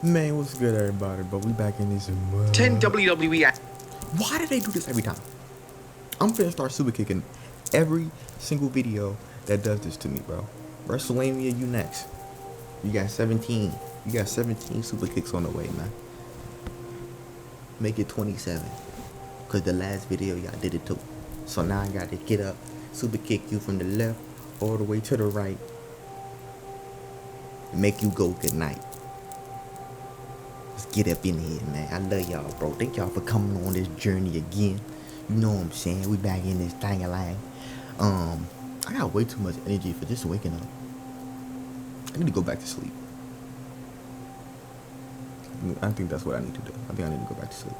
Man, what's good, everybody? But we back in this. 10 WWE. Why do they do this every time? I'm finna start super kicking every single video that does this to me, bro. Wrestlelamia, you next. You got 17. You got 17 super kicks on the way, man. Make it 27. Because the last video, y'all did it too. So now I got to get up, super kick you from the left all the way to the right. And make you go good night. Let's get up in here, man. I love y'all, bro. Thank y'all for coming on this journey again. You know what I'm saying? We back in this thing-a-lang. I got way too much energy for just waking up. I need to go back to sleep. I think that's what I need to do. I think I need to go back to sleep.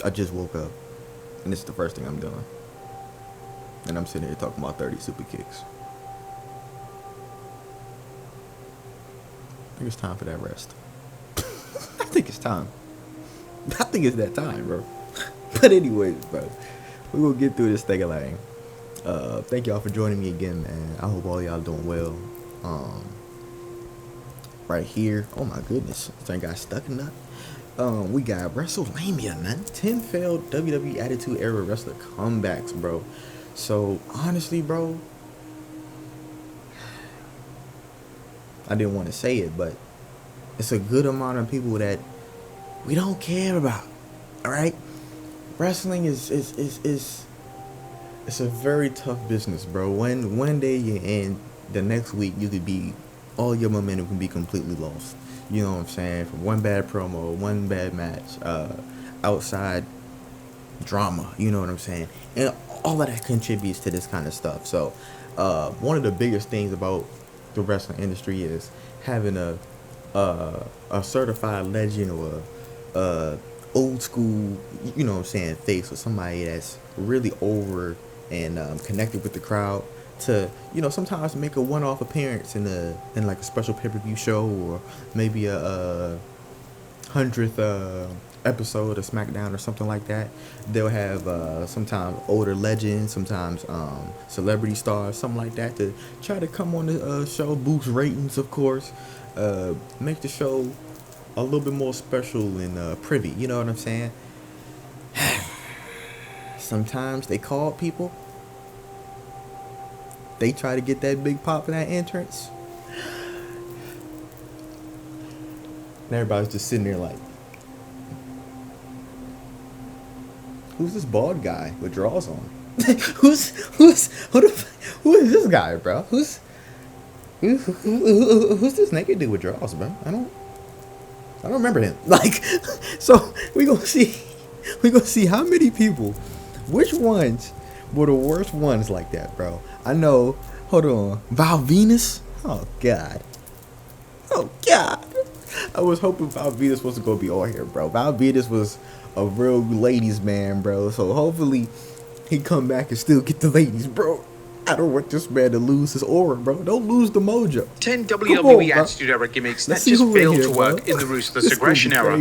I just woke up, and this is the first thing I'm doing. And I'm sitting here talking about 30 super kicks. I think it's time for that rest. I think it's time. I think it's that time, bro. But anyways, bro, we will get through this thing along. Thank y'all for joining me again, man. I hope all y'all doing well. Right here, oh my goodness, this thing got stuck in that. We got Wrestlelamia, man. 10 failed WWE Attitude Era wrestler comebacks, bro. So honestly, bro, I didn't want to say it, but it's a good amount of people that we don't care about. All right, wrestling is it's a very tough business, bro. One day you're in, the next week you could be, all your momentum can be completely lost. You know what I'm saying? From one bad promo, one bad match, outside drama. You know what I'm saying? And all of that contributes to this kind of stuff. So, one of the biggest things about the wrestling industry is having a certified legend or a old school, you know what I'm saying, face, or somebody that's really over and connected with the crowd to, you know, sometimes make a one-off appearance in like a special pay-per-view show, or maybe a 100th episode of SmackDown or something like that. They'll have sometimes older legends, sometimes celebrity stars, something like that, to try to come on the show, boost ratings, of course, make the show a little bit more special and privy. You know what I'm saying? Sometimes they call people. They try to get that big pop in that entrance. And everybody's just sitting there like, who's this bald guy with drawers on? Who is this guy, bro? Who's this naked dude with drawers, bro? I don't remember him. Like, so we gonna see how many people, which ones were the worst ones like that, bro. I know. Hold on, Val Venus. Oh God. I was hoping Val Venus wasn't gonna be on here, bro. Val Venus was a real ladies man, bro. So hopefully he come back and still get the ladies, bro. I don't want this man to lose his aura, bro. Don't lose the mojo. 10 WWE Attitude Era gimmicks that just failed to work in the Ruthless Aggression Era.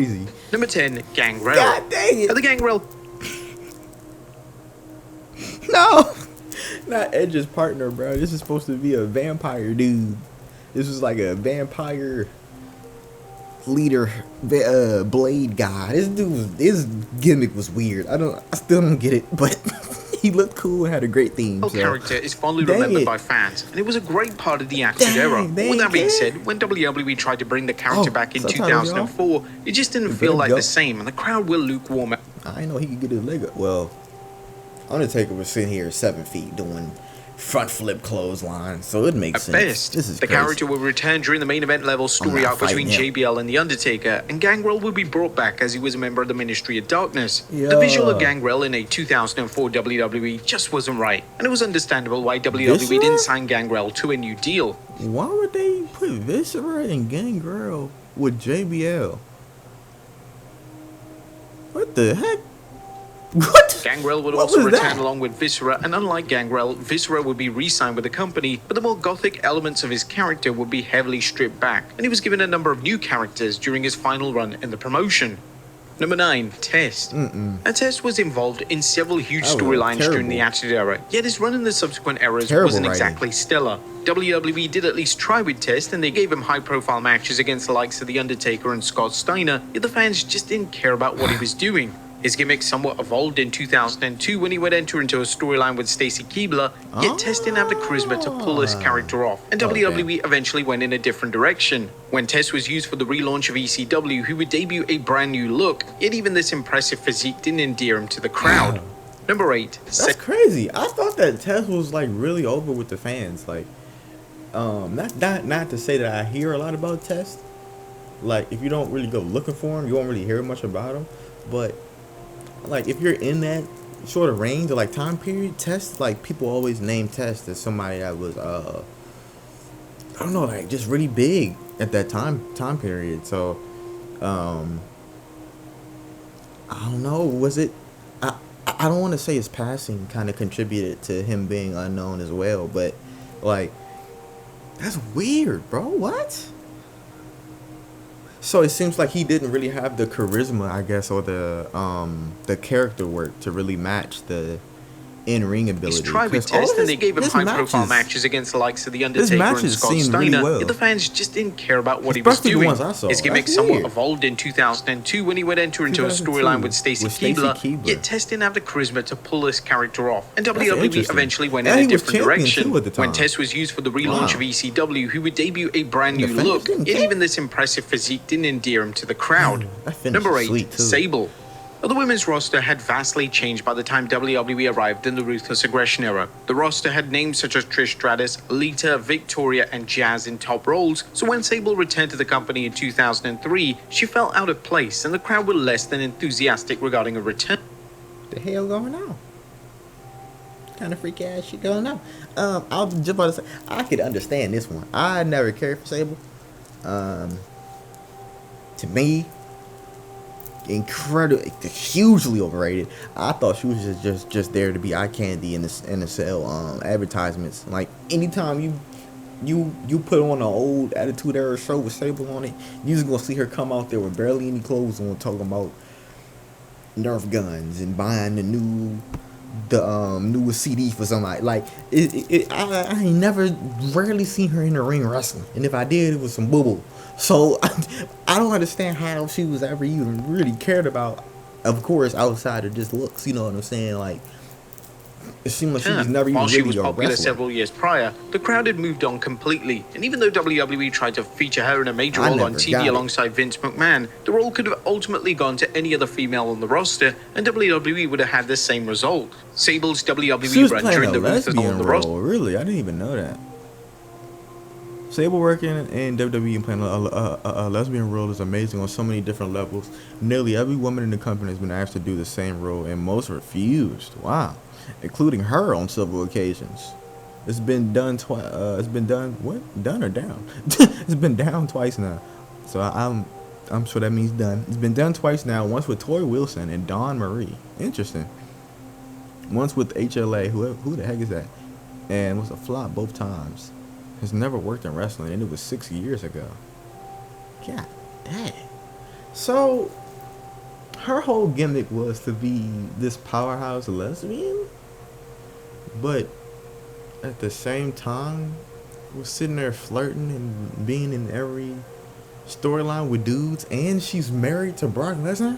Number 10, Gangrel. God dang it. The Gangrel. No, not Edge's partner, bro. This is supposed to be a vampire dude. This is like a vampire leader, blade guy. His gimmick was weird. I still don't get it, but he looked cool and had a great theme. The character is fondly remembered by fans, and it was a great part of the Attitude Era. With that being said, when WWE tried to bring the character back in 2004, it just didn't feel like the same, and the crowd were lukewarm. I know he could get his leg up. Well, Undertaker was sitting here 7 feet doing front flip clothesline, so it makes sense. At best, this is the crazy. character will return during the main event level story arc between JBL and The Undertaker, and Gangrel will be brought back as he was a member of the Ministry of Darkness. The visual of Gangrel in a 2004 WWE just wasn't right, and it was understandable why WWE didn't sign Gangrel to a new deal. Why would they put Viscera and Gangrel with JBL? What the heck? What? Gangrel would also return along with Viscera, and unlike Gangrel, Viscera would be re-signed with the company, but the more gothic elements of his character would be heavily stripped back, and he was given a number of new characters during his final run in the promotion. Number 9, Test. Now, Test was involved in several huge storylines during the Attitude Era, yet his run in the subsequent eras wasn't exactly stellar. WWE did at least try with Test, and they gave him high-profile matches against the likes of The Undertaker and Scott Steiner, yet the fans just didn't care about what he was doing. His gimmick somewhat evolved in 2002 when he would enter into a storyline with Stacy Keibler, yet Test didn't have the charisma to pull his character off, and WWE eventually went in a different direction. When Test was used for the relaunch of ECW, he would debut a brand new look, yet even this impressive physique didn't endear him to the crowd. Number 8. That's crazy. I thought that Test was like really over with the fans. Like, not to say that I hear a lot about Test. Like, if you don't really go looking for him, you won't really hear much about him. But like, if you're in that sort of range or like time period, Test, like, people always name Test as somebody that was I don't know, like, just really big at that time period. So I don't know, was it, I don't want to say his passing kind of contributed to him being unknown as well, but like, that's weird, bro. What? So it seems like he didn't really have the charisma, I guess, or the character work to really match the in-ring ability. He's tried with Test, and they gave him high-profile matches against the likes of The Undertaker and Scott Steiner, yet the fans just didn't care about what he was doing. His gimmick somewhat evolved in 2002 when he would enter into a storyline with Stacy Keibler, yet Test didn't have the charisma to pull this character off, and WWE eventually went in a different direction. When Test was used for the relaunch of ECW, he would debut a brand new look, yet even this impressive physique didn't endear him to the crowd. Number 8, Sable. The women's roster had vastly changed by the time WWE arrived in the Ruthless Aggression era. The roster had names such as Trish Stratus, Lita, Victoria, and Jazz in top roles, so when Sable returned to the company in 2003, she felt out of place and the crowd were less than enthusiastic regarding her return. The hell going on? Kind of freaky ass shit going on. I was just about to say, I could understand this one. I never cared for Sable. To me, incredible, hugely overrated. I thought she was just there to be eye candy in the sell advertisements. Like, anytime you put on an old Attitude Era show with Sable on it, you just gonna see her come out there with barely any clothes on, talking about Nerf guns and buying the newest CD for somebody. Like, I ain't never rarely seen her in the ring wrestling, and if I did, it was some boo-boo. So I don't understand how she was ever even really cared about, of course, outside of just looks. You know what I'm saying? Like, it seemed like she was never even While she really was a popular wrestler. several years prior, the crowd had moved on completely, and even though WWE tried to feature her in a major role on TV alongside Vince McMahon, the role could have ultimately gone to any other female on the roster, and WWE would have had the same result. Sable's WWE run during the Ruthless on the roster. Really, I didn't even know that. Sable working in WWE and playing a lesbian role is amazing on so many different levels. Nearly every woman in the company has been asked to do the same role, and most refused. Wow, including her on several occasions. It's been done twice. It's been done what? Done or down? It's been down twice now. So I'm sure that means done. It's been done twice now. Once with Tori Wilson and Dawn Marie. Interesting. Once with HLA. Who the heck is that? And was a flop both times. Has never worked in wrestling, and it was 6 years ago. God dang. So, her whole gimmick was to be this powerhouse lesbian, but at the same time, was sitting there flirting and being in every storyline with dudes, and she's married to Brock Lesnar?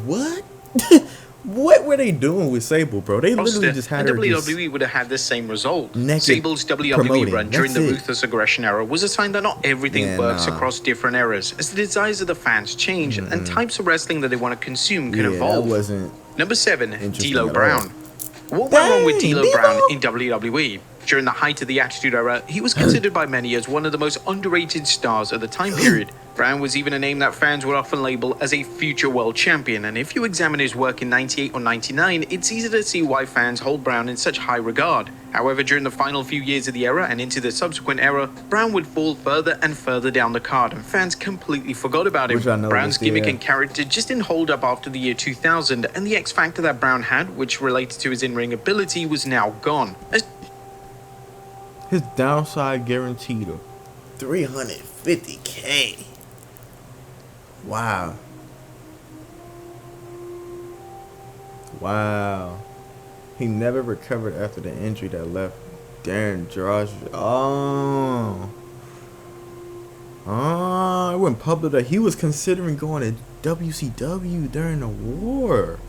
What? What were they doing with Sable, bro? They literally just had her WWE would have had the same result. Sable's WWE run during the Ruthless Aggression era was a sign that not everything works across different eras, as the desires of the fans change and types of wrestling that they want to consume can evolve. Number 7, D'Lo Brown. What went wrong with D'Lo Brown in WWE? During the height of the Attitude Era, he was considered by many as one of the most underrated stars of the time period. Brown was even a name that fans would often label as a future world champion, and if you examine his work in 98 or 99, it's easy to see why fans hold Brown in such high regard. However, during the final few years of the era and into the subsequent era, Brown would fall further and further down the card, and fans completely forgot about him. Brown's gimmick and character just didn't hold up after the year 2000, and the X factor that Brown had, which related to his in-ring ability, was now gone. His downside guaranteed of $350K. Wow. Wow. He never recovered after the injury that left Darren Josh. Oh. Oh, it went public that he was considering going to WCW during the war.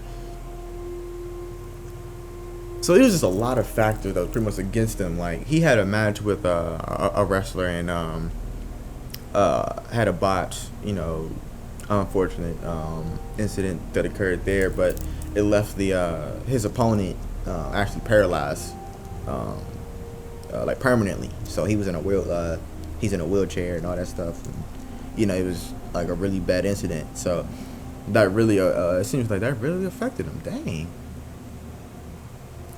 So there's just a lot of factors that was pretty much against him. Like, he had a match with a wrestler and had a botch, unfortunate incident that occurred there, but it left the his opponent actually paralyzed, like permanently. So he was in a he's in a wheelchair and all that stuff. And, it was like a really bad incident. So that really it seems like that really affected him. Dang.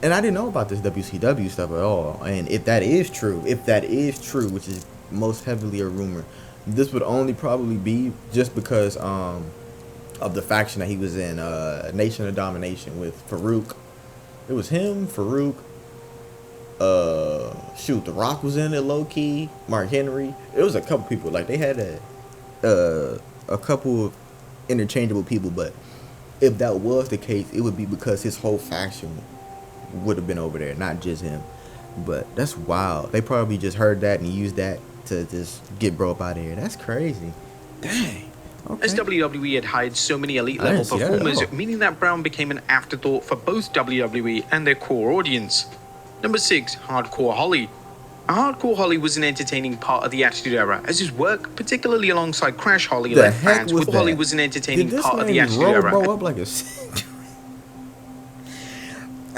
And I didn't know about this WCW stuff at all. And if that is true, which is most heavily a rumor, this would only probably be just because of the faction that he was in, Nation of Domination with Farouk. It was him, Farouk. The Rock was in it, low key. Mark Henry. It was a couple people. Like, they had a couple of interchangeable people. But if that was the case, it would be because his whole faction would have been over there, not just him. But that's wild. They probably just heard that and used that to just get bro up out of here. That's crazy. Dang. Okay. As WWE had hired so many elite level performers, meaning that Brown became an afterthought for both WWE and their core audience. Number 6, Hardcore Holly. Hardcore Holly was an entertaining part of the Attitude Era, as his work, particularly alongside Crash Holly, left fans with Holly was an entertaining part of the Attitude Era. Bro up like a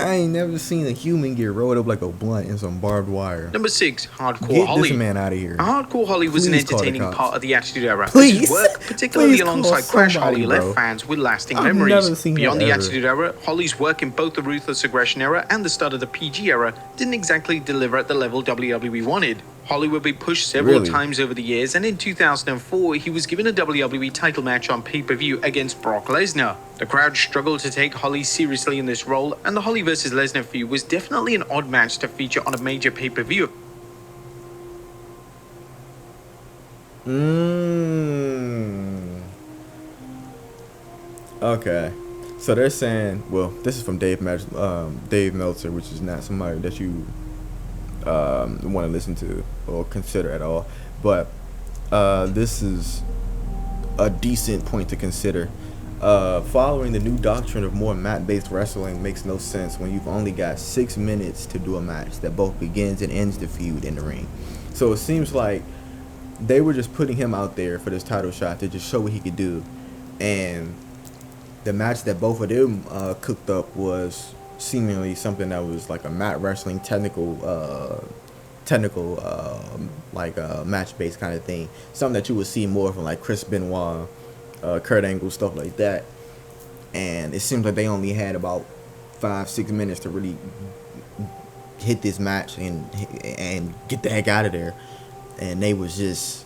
I ain't never seen a human get rolled up like a blunt in some barbed wire. Number 6, Hardcore Get Holly. Get this man out of here. Hardcore Holly was an entertaining part of the Attitude Era. Please. His work, particularly alongside Crash Holly, left fans with lasting memories. Beyond the Attitude Era, Holly's work in both the Ruthless Aggression Era and the start of the PG Era didn't exactly deliver at the level WWE wanted. Holly would be pushed several times over the years, and in 2004, he was given a WWE title match on pay-per-view against Brock Lesnar. The crowd struggled to take Holly seriously in this role, and the Holly vs. Lesnar feud was definitely an odd match to feature on a major pay-per-view. Okay. So they're saying, well, this is from Dave Meltzer, which is not somebody that you want to listen to or consider at all, but this is a decent point to consider. Following the new doctrine of more mat-based wrestling makes no sense when you've only got 6 minutes to do a match that both begins and ends the feud in the ring. So it seems like they were just putting him out there for this title shot to just show what he could do, and the match that both of them cooked up was seemingly something that was like a mat wrestling technical match-based kind of thing. Something that you would see more from like Chris Benoit, Kurt Angle, stuff like that. And it seems like they only had about 5-6 minutes to really hit this match and get the heck out of there. And they was just,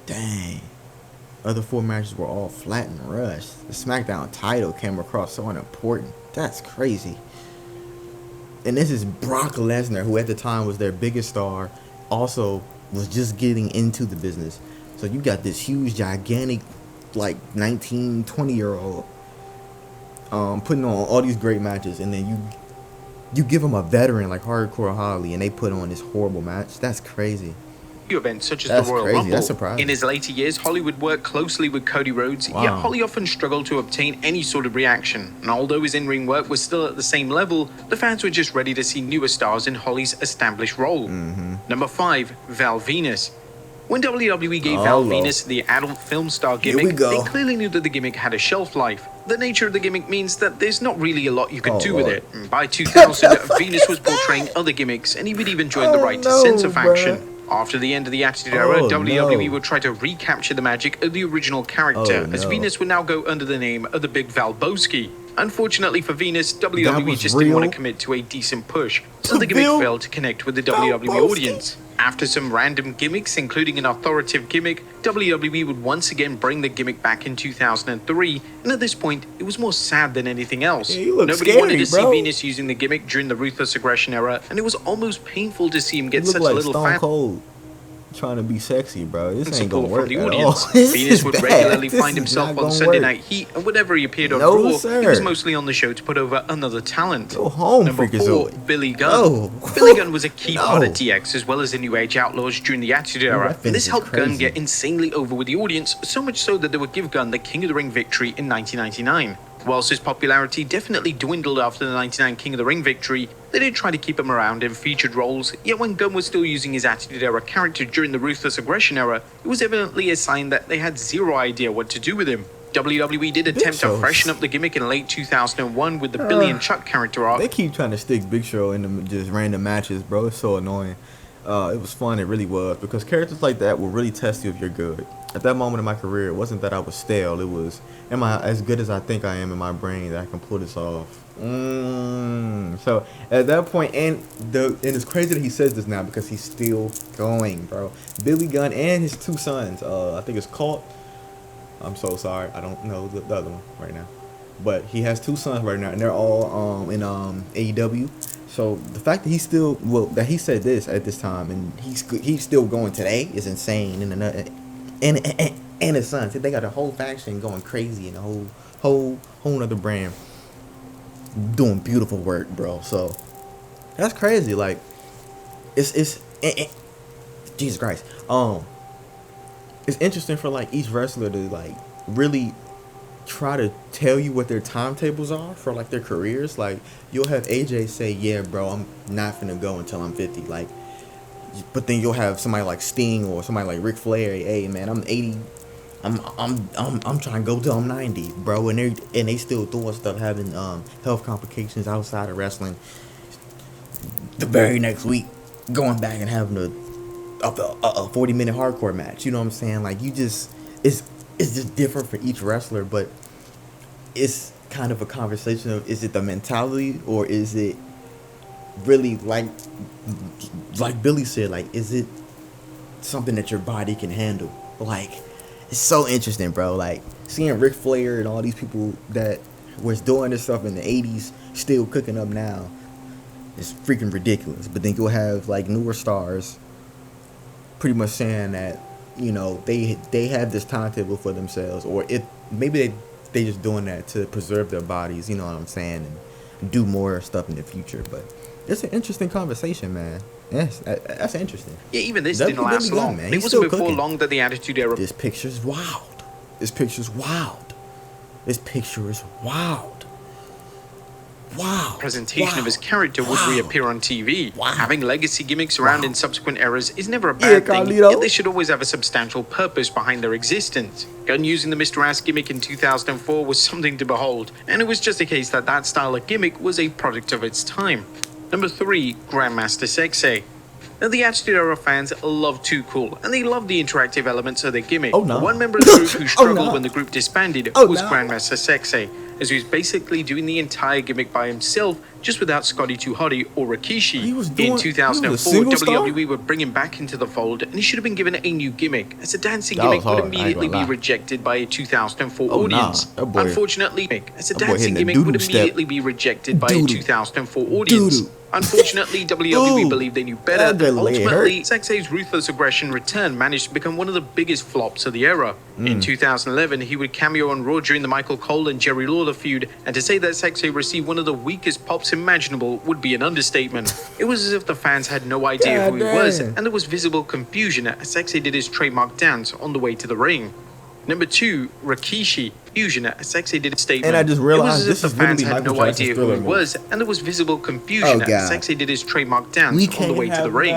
dang. Other 4 matches were all flat and rushed. The SmackDown title came across so unimportant. That's crazy. And this is Brock Lesnar, who at the time was their biggest star, also was just getting into the business. So you got this huge, gigantic, like 19, 20-year-old putting on all these great matches, and then you give him a veteran like Hardcore Holly, and they put on this horrible match. That's crazy. Events such as the Royal Rumble. That's surprising. In his later years, Holly would work closely with Cody Rhodes, yet Holly often struggled to obtain any sort of reaction. And although his in-ring work was still at the same level, the fans were just ready to see newer stars in Holly's established role. Number 5, Val Venus. When WWE gave Val Venus the adult film star gimmick, they clearly knew that the gimmick had a shelf life. The nature of the gimmick means that there's not really a lot you could do with it. And by 2000, Venus was portraying other gimmicks, and he would even join the Right to Censor faction. After the end of the Attitude Era, WWE would try to recapture the magic of the original character, as Venus would now go under the name of the Big Valboski. Unfortunately for Venus, WWE just didn't want to commit to a decent push, so the gimmick failed to connect with the WWE audience. After some random gimmicks, including an authoritative gimmick, WWE would once again bring the gimmick back in 2003, and at this point, it was more sad than anything else. Nobody wanted to see Venus using the gimmick during the Ruthless Aggression Era, and it was almost painful to see him get such a little fan. trying to be sexy, bro. This ain't gonna support from work the at all. audience. This Venus is would bad. regularly This find is himself not on gonna Sunday work. Night Heat, and whenever he appeared on No, Raw, he was sir. mostly on the show to put over another talent. Go home, Number 4, freakazoid. Billy Gunn. No. Billy Gunn was a key No. part of DX as well as the New Age Outlaws during the Attitude Era, that and finish this is helped Gunn crazy. get insanely over with the audience, so much so that they would give Gunn the King of the Ring victory in 1999. Whilst his popularity definitely dwindled after the 99 King of the Ring victory, they did try to keep him around in featured roles, yet when Gunn was still using his Attitude Era character during the Ruthless Aggression Era, it was evidently a sign that they had zero idea what to do with him. WWE did attempt to freshen up the gimmick in late 2001 with the Billy and Chuck character arc. They keep trying to stick Big Show in just random matches, bro. It's so annoying. It was fun, it really was, because characters like that will really test you if you're good. At that moment in my career, it wasn't that I was stale. It was, am I as good as I think I am in my brain that I can pull this off? So at that point, and it's crazy that he says this now because he's still going, bro. Billy Gunn and his two sons. I think it's called. I'm so sorry, I don't know the other one right now, but he has two sons right now, and they're all in AEW. So the fact that that he said this at this time and he's still going today is insane. And his sons, they got a whole faction going crazy and a whole other brand doing beautiful work, bro. So that's crazy. Like it's Jesus Christ. It's interesting for like each wrestler to like really try to tell you what their timetables are for like their careers. Like you'll have AJ say, "Yeah, bro, I'm not finna go until I'm 50." Like, but then you'll have somebody like Sting or somebody like Ric Flair. Hey, man, I'm 80. I'm trying to go till I'm 90, bro. And they still doing stuff, having health complications outside of wrestling. The very next week, going back and having a 40-minute hardcore match. You know what I'm saying? Like it's just different for each wrestler, but it's kind of a conversation of, is it the mentality or is it really like Billy said, like, is it something that your body can handle? Like, it's so interesting, bro. Like seeing Ric Flair and all these people that was doing this stuff in the 80s still cooking up now is freaking ridiculous. But then you'll have like newer stars pretty much saying that, you know, they have this timetable for themselves, or if maybe they just doing that to preserve their bodies, you know what I'm saying, and do more stuff in the future. But it's an interesting conversation, man. Yes, that's interesting. Yeah, even this didn't last long. Man. It wasn't before long that the Attitude Era. This picture's wild. This picture is wild. Wow. Presentation of his character would reappear on TV. Wow. Having legacy gimmicks around in subsequent eras is never a bad thing, yet they should always have a substantial purpose behind their existence. Gunn using the Mr. Ass gimmick in 2004 was something to behold, and it was just a case that that style of gimmick was a product of its time. Number 3, Grandmaster Sexay. Now, the Attitude Era fans love Too Cool, and they love the interactive elements of their gimmick. One member of the group who struggled when the group disbanded was Grandmaster Sexay, as he was basically doing the entire gimmick by himself, just without Scotty 2 Hotty or Rikishi. In 2004, WWE would bring him back into the fold, and he should have been given a new gimmick, as a dancing gimmick would immediately be rejected by a 2004 audience. Unfortunately, as a dancing gimmick would immediately be rejected by a 2004 audience. Unfortunately, WWE believed they knew better. Ultimately, Sexay's Ruthless Aggression return managed to become one of the biggest flops of the era. In 2011, he would cameo on Raw during the Michael Cole and Jerry Lawler feud, and to say that Sexay received one of the weakest pops imaginable would be an understatement. It was as if the fans had no idea who he was, and there was visible confusion as Sexay did his trademark dance on the way to the ring. Number 2, Rikishi. Fusion, as Sexay did a statement. And I just realized it was as if the fans had no idea who he was, and there was visible confusion as Sexay did his trademark dance on the way to the ring.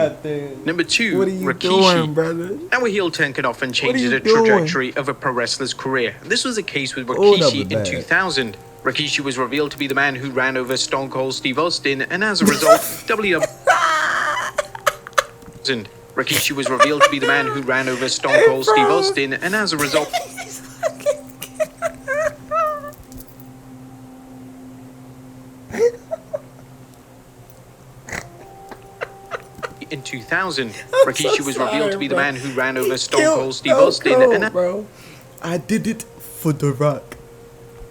Number 2, Rikishi. Now a heel turn can often change the trajectory of a pro wrestler's career. This was the case with Rikishi in 2000. Rikishi was revealed to be the man who ran over Stone Cold Steve Austin, and as a result, WWE. Rikishi was revealed to be the man who ran over Stone Cold Steve Austin, and as a result. In 2000, Rikishi was revealed to be the man who ran over Stone Cold Steve Austin, and bro, I did it for The Rock.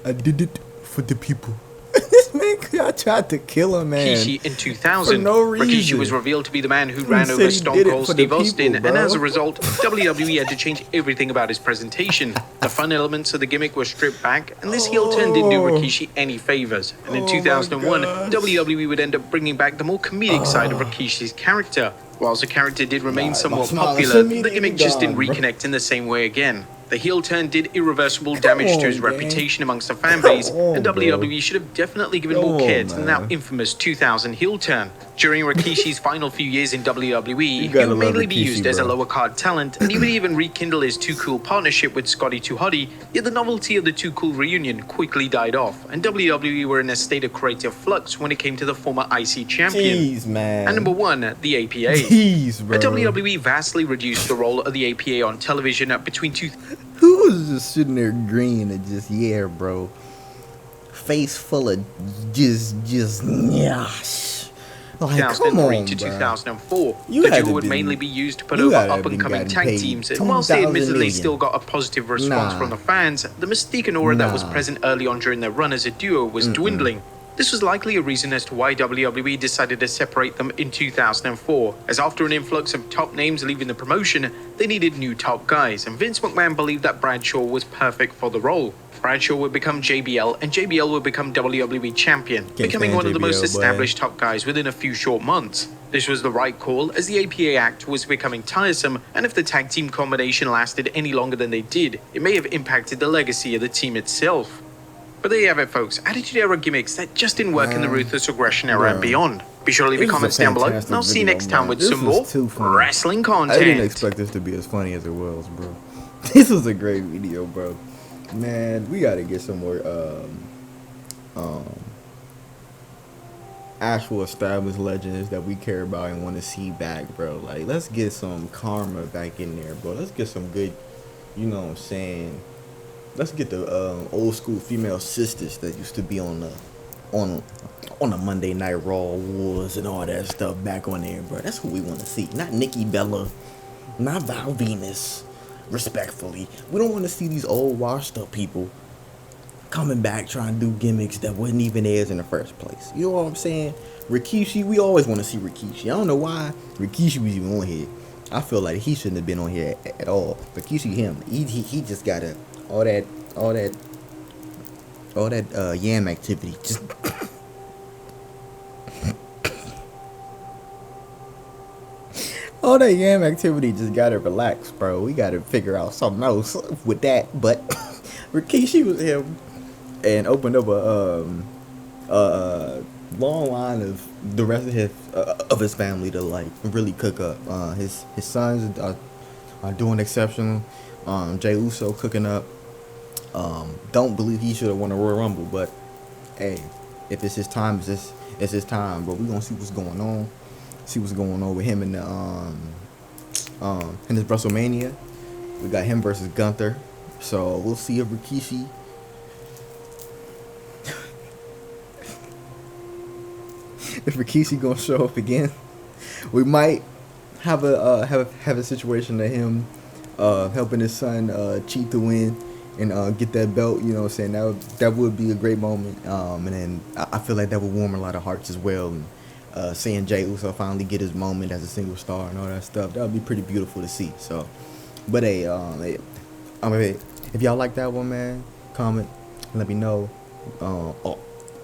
I did it for the people. This man I tried to kill him, man. Rikishi in For 2000. no reason. Rikishi was revealed to be the man who He ran said over he Stone did it Cold for the Steve Austin, people, and as a bro. result, WWE had to change everything about his presentation. The fun elements of the gimmick were stripped back, and this heel turn didn't do Rikishi any favors. And in 2001, WWE would end up bringing back the more comedic side of Rikishi's character. Whilst the character did remain somewhat popular, the gimmick just didn't reconnect in the same way again. The heel turn did irreversible damage to his reputation amongst the fan base, and WWE should have definitely given more care to the now infamous 2000 heel turn. During Rikishi's final few years in WWE, he would mainly be used as a lower card talent, and he would even rekindle his Too Cool partnership with Scotty 2 Hotty, yet the novelty of the Too Cool reunion quickly died off, and WWE were in a state of creative flux when it came to the former IC champion. Jeez, man. And number one, the APA. Jeez, bro. The WWE vastly reduced the role of the APA on television between two. Who was just sitting there green and just, yeah, bro. Face full of just, nyash. Like, come 2003 on, to bro. 2004, You the had duo to would been- mainly be used to put you over had to up-and-coming been tag getting teams, paid and whilst they 2,000 admittedly million. still got a positive response Nah. from the fans, the mystique and aura that was Nah. present early on during their run as a duo was dwindling. This was likely a reason as to why WWE decided to separate them in 2004, as after an influx of top names leaving the promotion, they needed new top guys, and Vince McMahon believed that Bradshaw was perfect for the role. Bradshaw would become JBL, and JBL would become WWE champion, becoming stand one of the most JBL, boy. established top guys within a few short months. This was the right call, as the APA act was becoming tiresome, and if the tag team combination lasted any longer than they did, it may have impacted the legacy of the team itself. But there you have it, folks. Attitude Era gimmicks that just didn't work in the Ruthless Aggression Era and bro. beyond. Be sure to leave This your was a comments down below, and fantastic I'll see you video, next time man. with This some was more too funny. wrestling I content. didn't expect this to be as funny as it was, bro. This was a great video, bro. Man, we gotta get some more actual established legends that we care about and want to see back, bro. Like, let's get some karma back in there, bro. Let's get some good, you know what I'm saying? Let's get the old school female sisters that used to be on the Monday Night Raw Wars and all that stuff back on there, bro. That's what we want to see. Not Nikki Bella, not Val Venus. Respectfully, we don't want to see these old washed up people coming back trying to do gimmicks that wasn't even theirs in the first place. You know what I'm saying? Rikishi, we always want to see Rikishi. I don't know why Rikishi was even on here. I feel like he shouldn't have been on here at all. Rikishi, him, he just got all that yam activity. Just all that yam activity just gotta relax, bro. We gotta figure out something else with that. But Rikishi was him and opened up a long line of the rest of his family to like really cook up. His sons are doing exceptional. Jey Uso cooking up. Don't believe he should have won a Royal Rumble, but hey, if it's his time, it's his time. But we gonna see what's going on. See what's going on with him in the in this WrestleMania. We got him versus Gunther. So we'll see if Rikishi gonna show up again. We might have a situation of him helping his son cheat to win and get that belt. You know what I'm saying? That would be a great moment. And then I feel like that would warm a lot of hearts as well. And seeing Jey Uso finally get his moment as a single star and all that stuff, that would be pretty beautiful to see. So, but hey, if y'all like that one, man, comment, let me know.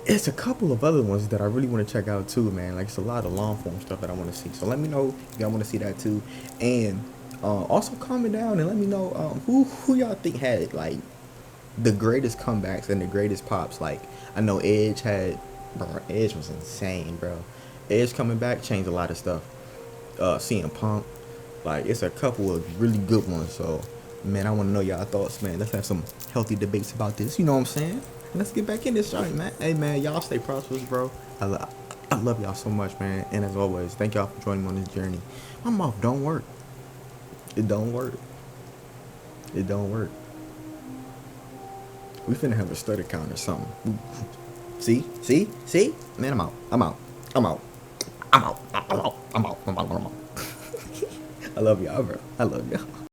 It's a couple of other ones that I really want to check out too, man. Like, it's a lot of long form stuff that I want to see. So let me know if y'all want to see that too. And also comment down and let me know who y'all think had like the greatest comebacks and the greatest pops. Like, I know Edge had, bro, Edge was insane, bro. Edge coming back changed a lot of stuff. CM Punk, like, it's a couple of really good ones. So, man, I want to know y'all thoughts, man. Let's have some healthy debates about this. You know what I'm saying? Let's get back in this joint, man. Hey, man, y'all stay prosperous, bro. I love y'all so much, man. And as always, thank y'all for joining me on this journey. My mouth don't work. It don't work. It don't work. We finna have a stutter count or something. See? Man, I'm out. I love y'all, bro. I love y'all.